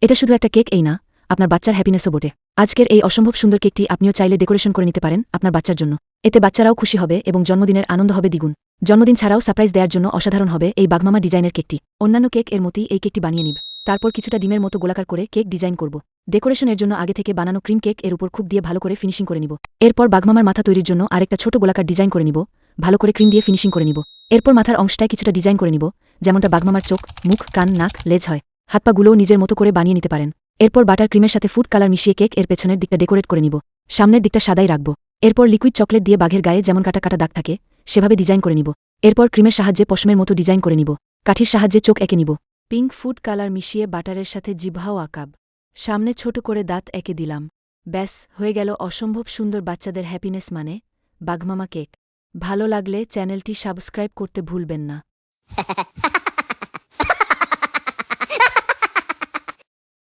এটা শুধু একটা কেক এই না, আপনার বাচ্চার হ্যাপিনেসও বটে। আজকের এই অসম্ভব সুন্দর কেকটি আপনিও চাইলে ডেকোরেশন করে নিতে পারেন আপনার বাচ্চার জন্য। এতে বাচ্চারাও খুশি হবে এবং জন্মদিনের আনন্দ হবে দ্বিগুণ। জন্মদিন ছাড়াও সারপ্রাইজ দেওয়ার জন্য অসাধারণ হবে এই বাগমামা ডিজাইনের কেকটি। অন্যান্য কেক এর মতোই এই কেকটি বানিয়ে নিব। তারপর কিছুটা ডিমের মতো গোলাকার করে কেক ডিজাইন করব। ডেকোরেশনের জন্য আগে থেকে বানানো ক্রিম কেক এর উপর খুব দিয়ে ভালো করে ফিনিশিং করে নিব। এরপর বাগমামার মাথা তৈরির জন্য আরেকটা ছোট গোলাকার ডিজাইন করে নিব, ভালো করে ক্রিম দিয়ে ফিনিশিং করে নিব। এরপর মাথার অংশটায় কিছুটা ডিজাইন করে নিব, যেমনটা বাগমামার চোখ, মুখ, কান, নাক, লেজ হয়। হাত পাগুলোও নিজের মতো করে বানিয়ে নিতে পারেন। এরপর বাটার ক্রিমের সাথে ফুড কালার মিশিয়ে কেক এর পেছনের দিকটা ডেকোরেট করে নিব। সামনের দিকটা সাদাই রাখব। এরপর লিকুইড চকলেট দিয়ে বাঘের গায়ে যেমন কাটা কাটা দাগ থাকে সেভাবে ডিজাইন করে নিব। এরপর ক্রিমের সাহায্যে পশমের মতো ডিজাইন করে নিব। কাঠির সাহায্যে চোখ এঁকে নিব। পিঙ্ক ফুড কালার মিশিয়ে বাটারের সাথে জিভহাও আঁকাব। সামনে ছোট করে দাঁত এঁকে দিলাম। ব্যাস হয়ে গেল অসম্ভব সুন্দর বাচ্চাদের হ্যাপিনেস মানে বাগমামা কেক। ভালো লাগলে চ্যানেলটি সাবস্ক্রাইব করতে ভুলবেন না।